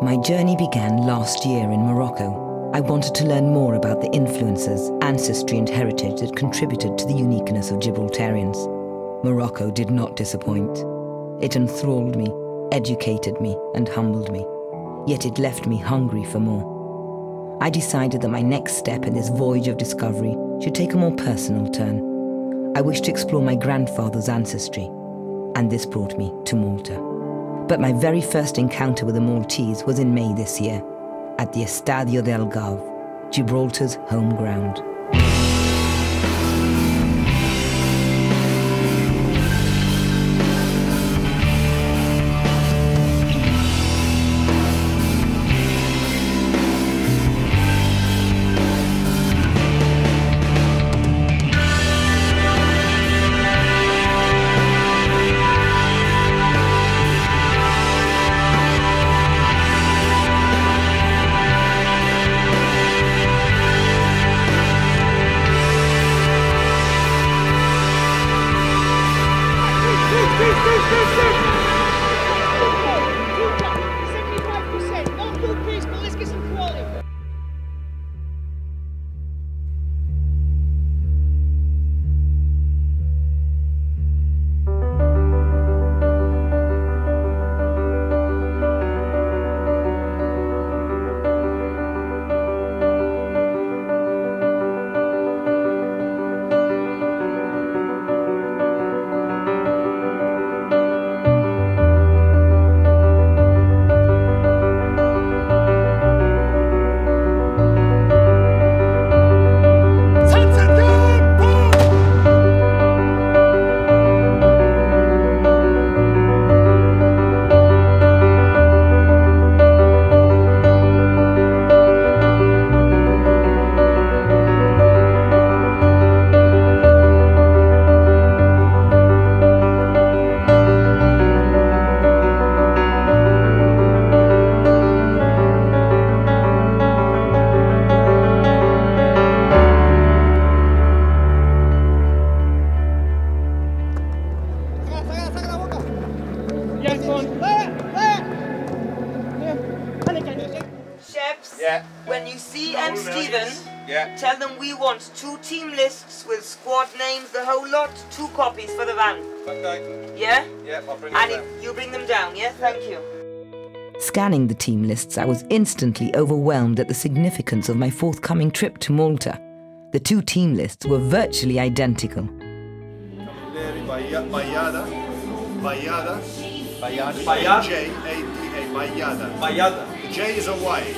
My journey began last year in Morocco. I wanted to learn more about the influences, ancestry and heritage that contributed to the uniqueness of Gibraltarians. Morocco did not disappoint. It enthralled me, educated me and humbled me. Yet it left me hungry for more. I decided that my next step in this voyage of discovery should take a more personal turn. I wished to explore my grandfather's ancestry, and this brought me to Malta. But my very first encounter with the Maltese was in May this year, at the Estadio del Algarve, Gibraltar's home ground. When you see Stephen, tell them we want 2 team lists with squad names, the whole lot, 2 copies for the van. Okay. Yeah? Yeah, I'll bring them down. And you bring them down, yeah? Thank you. Scanning the team lists, I was instantly overwhelmed at the significance of my forthcoming trip to Malta. The 2 team lists were virtually identical. Bayada. The J is a Y.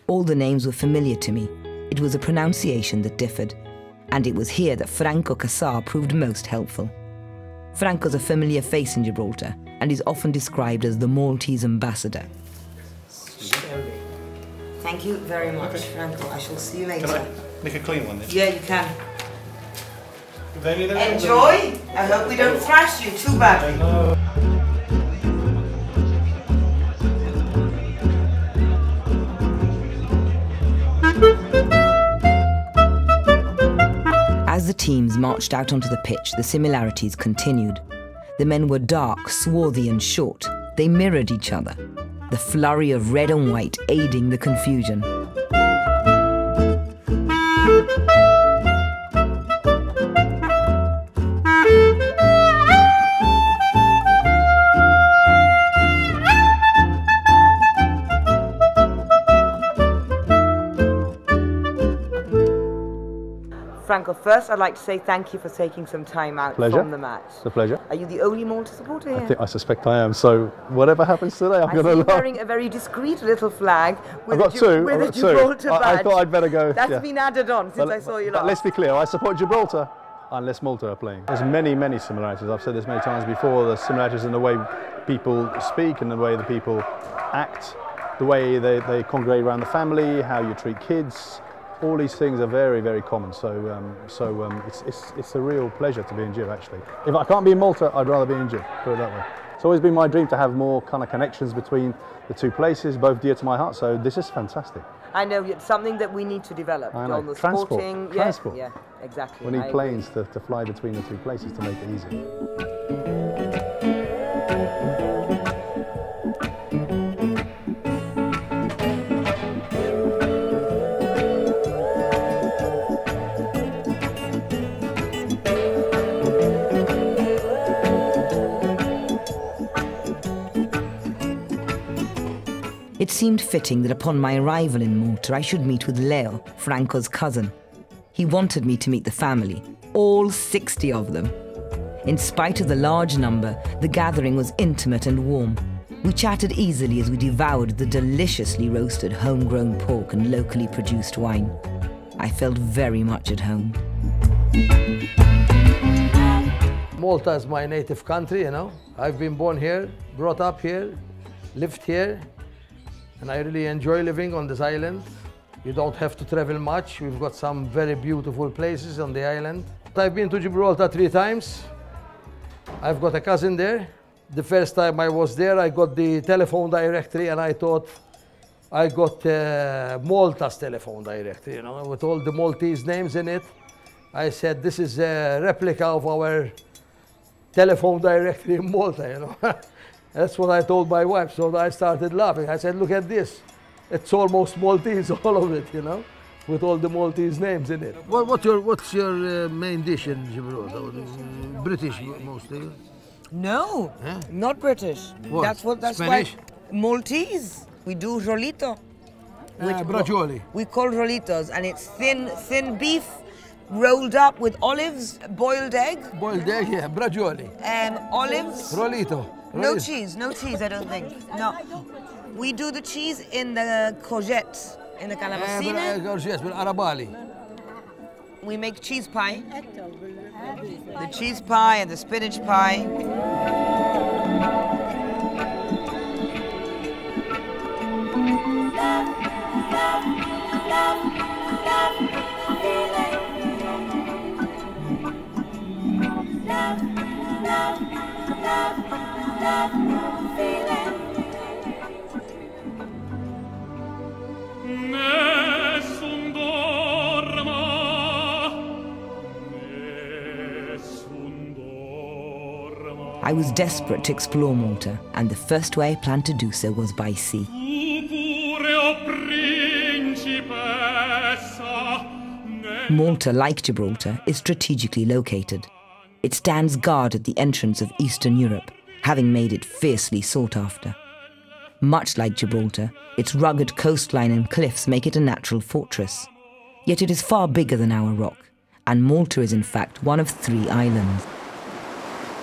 All the names were familiar to me. It was a pronunciation that differed. And it was here that Franco Cassar proved most helpful. Franco's a familiar face in Gibraltar and is often described as the Maltese ambassador. Thank you very much, Franco. I shall see you later. Can I make a clean one then? Yeah, you can. Enjoy. I hope we don't thrash you too badly. As the teams marched out onto the pitch, the similarities continued. The men were dark, swarthy and short. They mirrored each other, the flurry of red and white aiding the confusion. Franco, first I'd like to say thank you for taking some time out from the match. It's a pleasure. Are you the only Malta supporter here? I suspect I am, so whatever happens today, I'm going to love. Wearing a very discreet little flag with I've got two. With a Gibraltar badge. I thought I'd better go. That's been added on since I saw you last. But let's be clear, I support Gibraltar unless Malta are playing. There's many, many similarities. I've said this many times before. There's similarities in the way people speak and the way the people act, the way they congregate around the family, how you treat kids. All these things are very, very common. So, it's a real pleasure to be in Gib, actually. If I can't be in Malta, I'd rather be in Gib, put it that way. It's always been my dream to have more kind of connections between the two places, both dear to my heart, so this is fantastic. I know, it's something that we need to develop. I know. On the Transport. Yeah, exactly. We need planes to fly between the two places to make it easy. It seemed fitting that upon my arrival in Malta, I should meet with Leo, Franco's cousin. He wanted me to meet the family, all 60 of them. In spite of the large number, the gathering was intimate and warm. We chatted easily as we devoured the deliciously roasted homegrown pork and locally produced wine. I felt very much at home. Malta is my native country, you know. I've been born here, brought up here, lived here, and I really enjoy living on this island. You don't have to travel much. We've got some very beautiful places on the island. I've been to Gibraltar 3 times. I've got a cousin there. The first time I was there, I got the telephone directory and I thought I got Malta's telephone directory, you know, with all the Maltese names in it. I said, this is a replica of our telephone directory in Malta, you know. That's what I told my wife, so I started laughing. I said, look at this. It's almost Maltese, all of it, you know, with all the Maltese names in it. What's your main dish in Gibraltar? British mostly? No, huh? Not British. What? That's Spanish? why Maltese. We do rolito. Bracioli. We call rolitos, and it's thin beef rolled up with olives, boiled egg. Boiled egg, yeah, bracioli. Olives. Rolito. No cheese, I don't think. No. We do the cheese in the courgette, in the calabacine. Courgette, with arabali. We make cheese pie. The cheese pie and the spinach pie. I was desperate to explore Malta, and the first way I planned to do so was by sea. Malta, like Gibraltar, is strategically located. It stands guard at the entrance of Eastern Europe, having made it fiercely sought after. Much like Gibraltar, its rugged coastline and cliffs make it a natural fortress. Yet it is far bigger than our rock, and Malta is in fact one of 3 islands.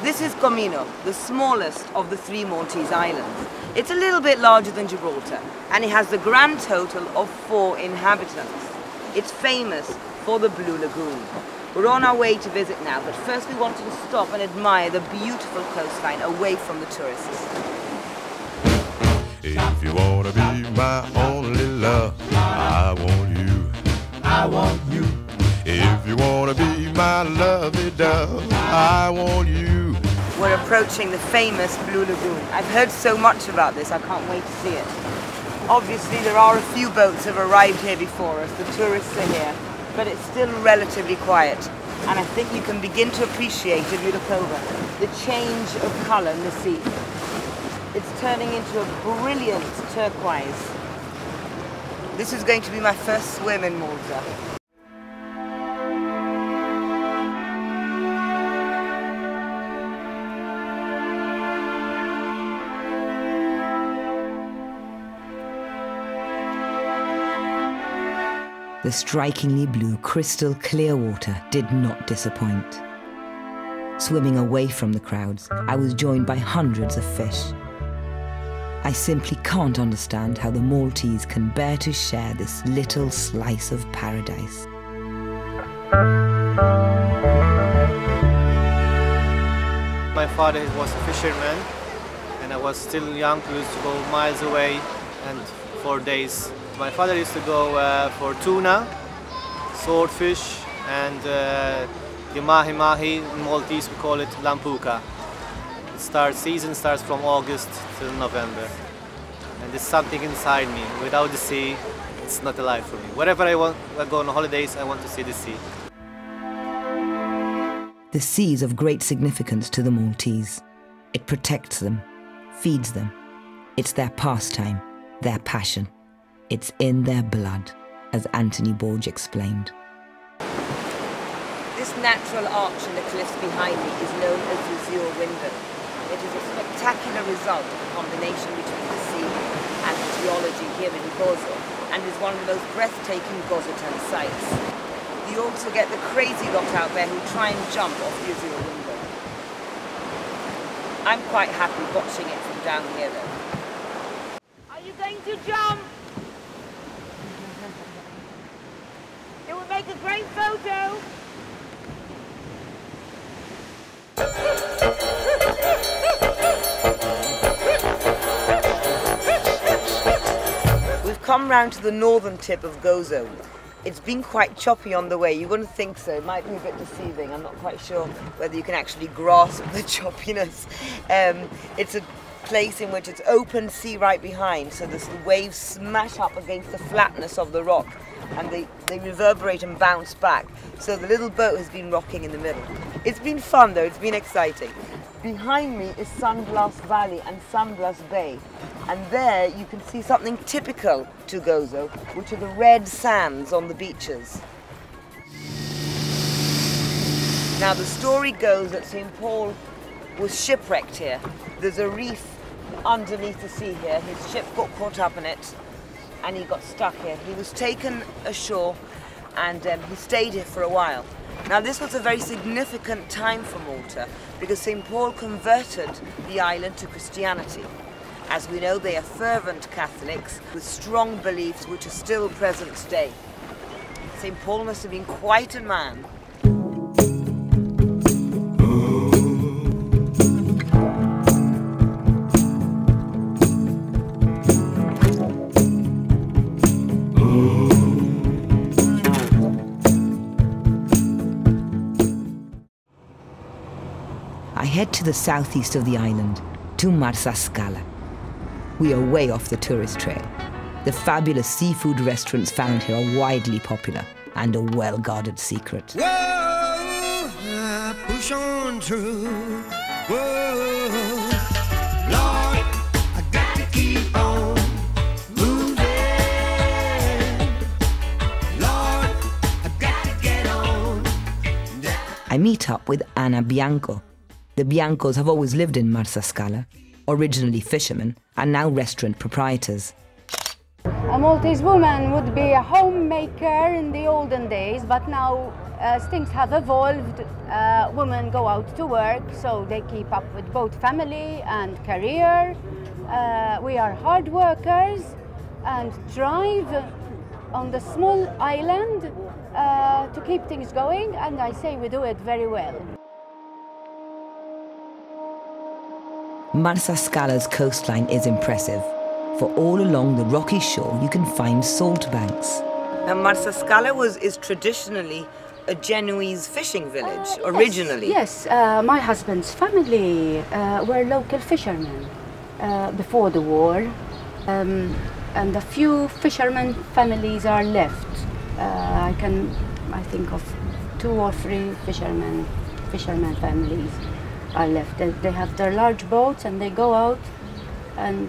This is Comino, the smallest of the 3 Maltese islands. It's a little bit larger than Gibraltar, and it has the grand total of 4 inhabitants. It's famous for the Blue Lagoon. We're on our way to visit now, but first we wanted to stop and admire the beautiful coastline away from the tourists. If you want to be my only love, I want you. I want you. If you want to be my lovey-dove, I want you. We're approaching the famous Blue Lagoon. I've heard so much about this, I can't wait to see it. Obviously, there are a few boats that have arrived here before us. The tourists are here, but it's still relatively quiet. And I think you can begin to appreciate, if you look over, the change of colour in the sea. It's turning into a brilliant turquoise. This is going to be my first swim in Malta. The strikingly blue, crystal clear water did not disappoint. Swimming away from the crowds, I was joined by hundreds of fish. I simply can't understand how the Maltese can bear to share this little slice of paradise. My father was a fisherman, and I was still young, used to go miles away and for days. My father used to go for tuna, swordfish, and the mahi-mahi. In Maltese we call it lampuka. Season starts from August till November, and there's something inside me. Without the sea, it's not alive for me. Wherever I go on holidays, I want to see the sea. The sea is of great significance to the Maltese. It protects them, feeds them. It's their pastime, their passion. It's in their blood, as Anthony Borge explained. This natural arch in the cliffs behind me is known as the Zero Window. It is a spectacular result of a combination between the sea and the geology here in Gozo, and is one of the most breathtaking Gozotan sites. You also get the crazy lot out there who try and jump off the Azure window. I'm quite happy watching it from down here though. Are you going to jump? It would make a great photo. We've come round to the northern tip of Gozo. It's been quite choppy on the way. You wouldn't think so. It might be a bit deceiving. I'm not quite sure whether you can actually grasp the choppiness. It's a place in which it's open sea right behind, so the waves smash up against the flatness of the rock and they reverberate and bounce back. So the little boat has been rocking in the middle. It's been fun though, it's been exciting. Behind me is San Blas Valley and San Blas Bay, and there you can see something typical to Gozo, which are the red sands on the beaches. Now the story goes that St. Paul was shipwrecked here. There's a reef underneath the sea here. His ship got caught up in it and he got stuck here. He was taken ashore and he stayed here for a while. Now this was a very significant time for Malta because St. Paul converted the island to Christianity. As we know, they are fervent Catholics with strong beliefs which are still present today. St. Paul must have been quite a man. I head to the southeast of the island, to Marsa Scala. We are way off the tourist trail. The fabulous seafood restaurants found here are widely popular and a well-guarded secret. Whoa, push on through. Whoa, Lord, I got to keep on moving. Lord, I got to get on. I meet up with Anna Bianco. The Biancos have always lived in Marsa Scala, originally fishermen and now restaurant proprietors. A Maltese woman would be a homemaker in the olden days, but now as things have evolved, women go out to work, so they keep up with both family and career. We are hard workers and drive on the small island to keep things going, and I say we do it very well. Marsa Scala's coastline is impressive, for all along the rocky shore you can find salt banks. Now Marsa Scala is traditionally a Genoese fishing village, originally. Yes, my husband's family were local fishermen before the war, and a few fishermen families are left. I think of 2 or 3 fishermen families are left. They have their large boats and they go out and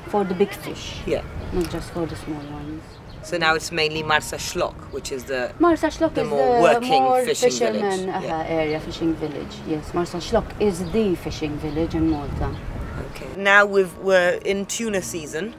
for the big fish, not just for the small ones. So now it's mainly Marsa Schlock, which is the more working fishing fisherman village. Area, fishing village. Yes, Marsa Schlock is the fishing village in Malta. Okay. Now we're in tuna season.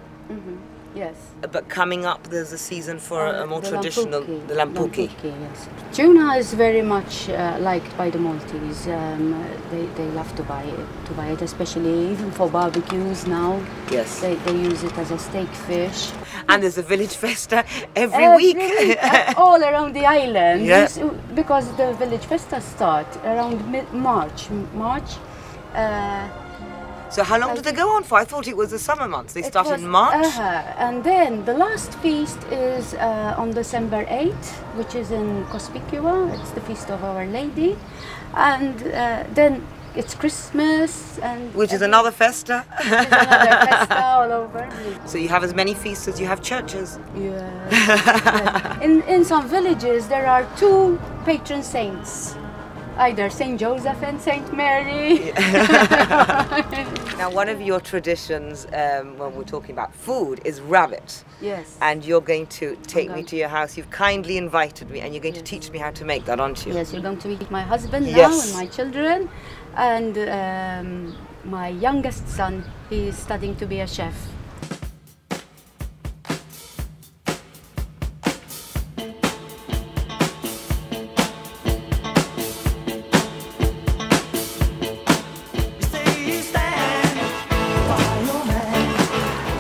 Yes. But coming up, there's a season for a more traditional, the lampuki. Yes. Tuna is very much liked by the Maltese. They love to buy it, especially even for barbecues now. Yes. They use it as a steak fish. And there's a village festa every week. All around the island. Yeah. Because the village festa start around March. So how long do they go on for? I thought it was the summer months. They start in March? And then the last feast is on December 8th, which is in Cospicua. It's the feast of Our Lady. And then it's Christmas. Which is another festa? Which is another festa all over. So you have as many feasts as you have churches? Yes. In some villages there are 2 patron saints. Either St. Joseph and St. Mary. Now, one of your traditions when we're talking about food is rabbit. Yes. And you're going to take me to your house. You've kindly invited me and you're going to teach me how to make that, aren't you? Yes, you're going to meet my husband now Yes. and my children. And My youngest son, he is studying to be a chef.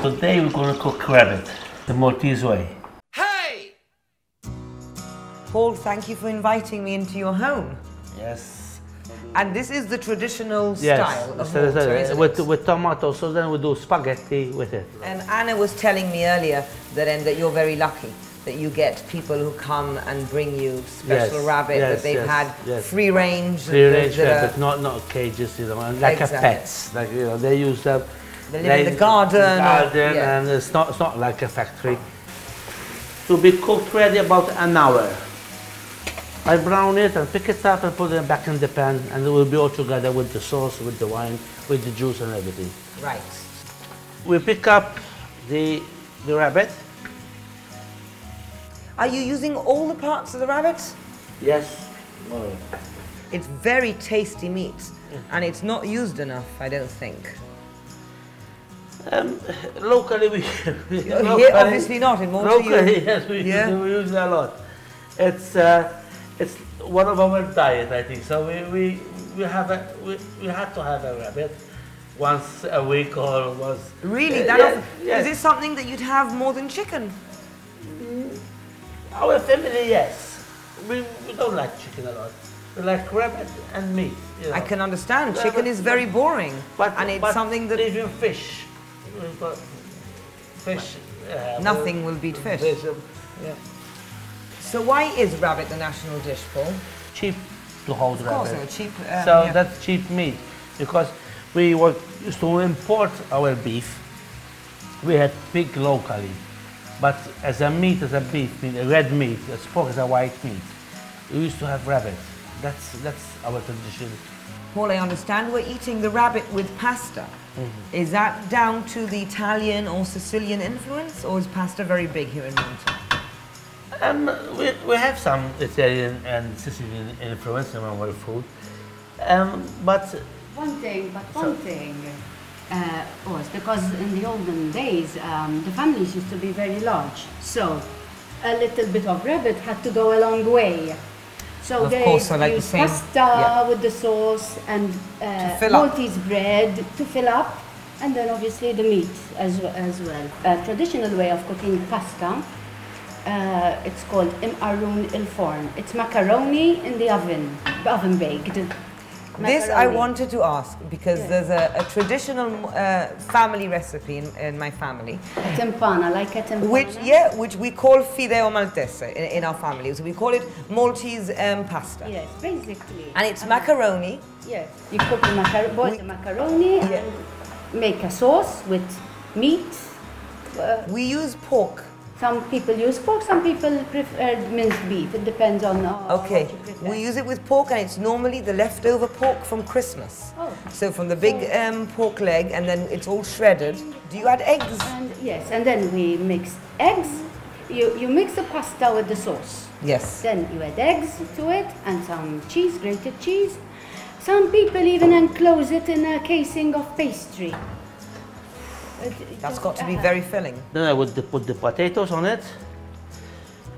Today we're going to cook rabbit the Maltese way. Paul, thank you for inviting me into your home. Yes. And this is the traditional style of Yes, Malta, isn't it? with tomato sauce, then we do spaghetti with it. And Anna was telling me earlier that you're very lucky that you get people who come and bring you special rabbit that they've had free range. Free range rabbit, not cages, you know, like a pets. Like, you know, they use them. They live in the garden. And it's not like a factory. To be cooked ready about an hour. I brown it and pick it up and put it back in the pan, and it will be all together with the sauce, with the wine, with the juice and everything. Right. We pick up the rabbit. Are you using all the parts of the rabbit? Yes. It's very tasty meat, and it's not used enough, I don't think. Locally, we Here, obviously not in Malta. Locally, yes, we use it a lot. It's one of our diet, I think. So we had to have a rabbit once a week or once. Really? Is this something that you'd have more than chicken? Our family, yes. We don't like chicken a lot. We like rabbit and meat. You know. I can understand. Chicken is very boring, and it's something that even fish. Fish. Nothing will beat fish. Yeah. So why is rabbit the national dish, Paul? Cheap to hold rabbit. Of course, cheap. That's cheap meat, because we used to import our beef. We had pig locally, but as a beef meat, a red meat, as pork as a white meat, we used to have rabbit. That's our tradition. Paul, I understand we're eating the rabbit with pasta. Is that down to the Italian or Sicilian influence, or is pasta very big here in Malta? We have some Italian and Sicilian influence in our food, but One thing was because in the olden days the families used to be very large, so a little bit of rabbit had to go a long way. So they used pasta with the sauce and Maltese bread to fill up, and then obviously the meat as well. A traditional way of cooking pasta, it's called imqarrun il-forn. It's macaroni in the oven baked. This I wanted to ask, because there's a traditional family recipe in my family. A timpana, like a timpana. Which we call fideo maltese in our family. So we call it Maltese pasta. Yes, basically. And it's macaroni. Yes, you cook the boil the macaroni and make a sauce with meat. We use pork. Some people use pork, some people prefer minced beef. It depends on what you prefer. We use it with pork, and it's normally the leftover pork from Christmas. Oh. So from the big pork leg, and then it's all shredded. Do you add eggs? Yes, and then we mix eggs. You mix the pasta with the sauce. Yes. Then you add eggs to it and some cheese, grated cheese. Some people even enclose it in a casing of pastry. That's got to be very filling. Then I would put the potatoes on it,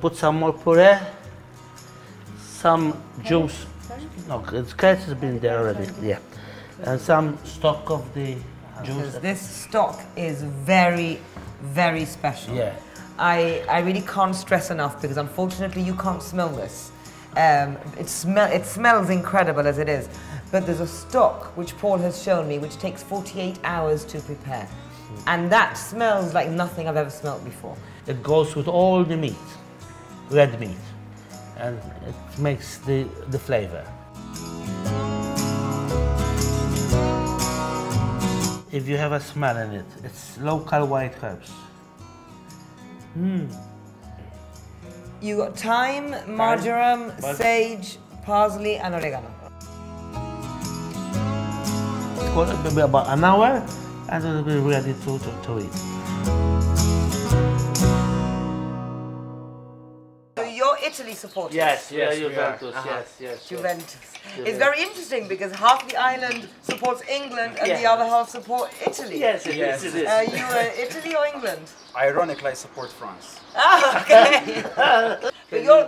put some more puree, some juice. No, carrots has been there already. Yeah, and some stock of the juice. This stock is very, very special. Yeah. I really can't stress enough, because unfortunately you can't smell this. It smells incredible as it is, but there's a stock which Paul has shown me which takes 48 hours to prepare. And that smells like nothing I've ever smelled before. It goes with all the meat, red meat, and it makes the flavor. If you have a smell in it, it's local white herbs. You got thyme, marjoram, sage, parsley, and oregano. It's going to be about an hour, and it will be ready to eat. So Italy supporters? Yes, Yes, yeah, we are. Juventus, yes. Juventus. It's very interesting because half the island supports England and the Yeah. other half support Italy. Yes, it Yes. is. You Italy or England? Ironically, I support France. Ah, okay. But you're a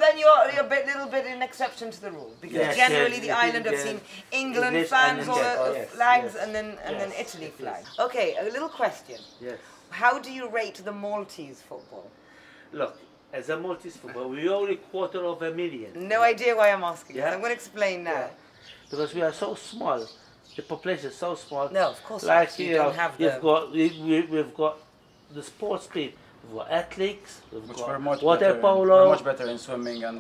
little bit an exception to the rule because Yes, generally yes, the yes, island have yes. seen England English fans and or English, yes, flags yes. and then Yes, Italy yes. flag. Okay, a little question. Yes. How do you rate the Maltese football? Look, as a Maltese football, we only 250,000. No idea why I'm asking. Yeah. I'm going to explain now. Yeah. Because we are so small. The population is so small. No, of course like, not. You you know, don't have we've got the sports people. We've got athletes, we've Which got were much water better, polo. we're much better in swimming and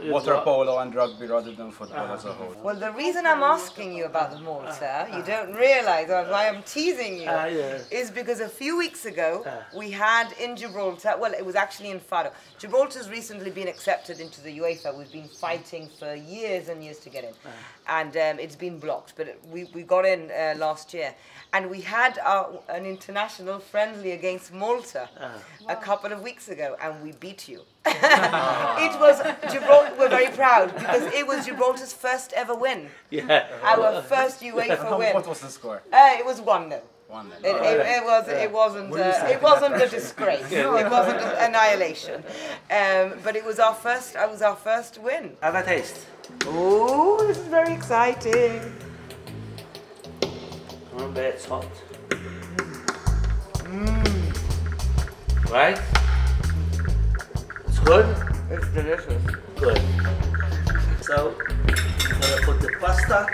You've water got- polo and rugby rather than football as a whole. Well, the reason I'm asking you about the Malta, you don't realise why I'm teasing you, Yeah. is because a few weeks ago we had in Gibraltar, well, it was actually in Faro. Gibraltar's recently been accepted into the UEFA. We've been fighting for years and years to get in, and it's been blocked, but we got in last year. And we had an international friendly against Malta a couple of weeks ago, and we beat you. It was Gibraltar. We're very proud because it was Gibraltar's first ever win. Yeah. Our first UEFA win. What was the score? It was 1-0. 1-0. It wasn't a disgrace. It wasn't an annihilation. But it was our first win. Have a taste. Oh, this is very exciting. Remember, it's hot. Right? It's good? It's delicious. Good. So, I'm gonna put the pasta.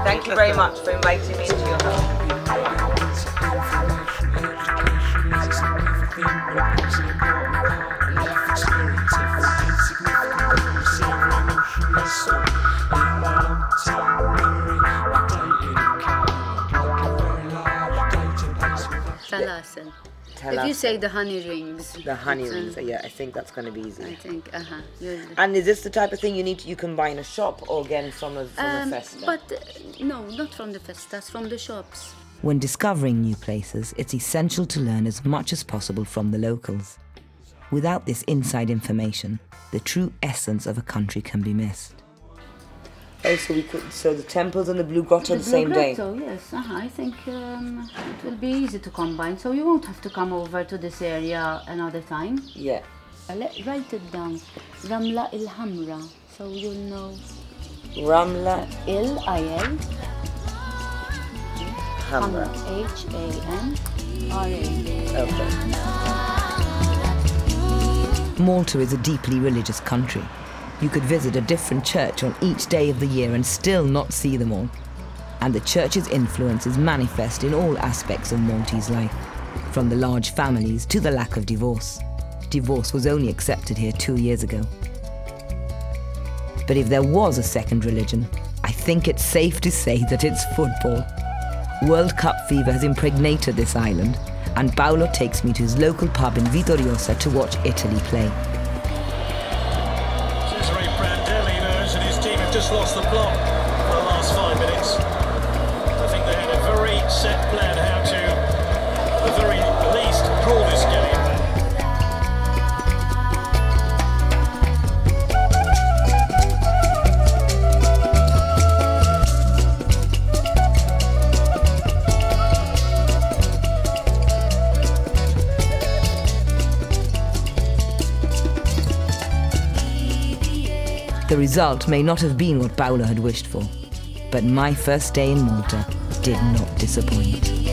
Thank you very much for inviting me into your home. Talasen. If you say the honey rings. The honey it's, rings, yeah, I think that's going to be easy. I think, And is this the type of thing you can buy in a shop or again from a festa? But no, not from the festas, from the shops. When discovering new places, it's essential to learn as much as possible from the locals. Without this inside information, the true essence of a country can be missed. Oh, so the temples and the Blue Grotto the same day? Yes, I think it will be easy to combine, so you won't have to come over to this area another time. Yeah. Write it down. Ramla il Hamra, so you'll know. Ramla Il-I-L Hamra. H-A-M-R-A. Okay. Malta is a deeply religious country. You could visit a different church on each day of the year and still not see them all. And the church's influence is manifest in all aspects of Maltese life, from the large families to the lack of divorce. Divorce was only accepted here 2 years ago. But if there was a second religion, I think it's safe to say that it's football. World Cup fever has impregnated this island, and Paolo takes me to his local pub in Vittoriosa to watch Italy play. Just lost the plot for the last 5 minutes. I think they had a very set plan how to, at the very least, draw this game. The result may not have been what Paolo had wished for, but my first day in Malta did not disappoint.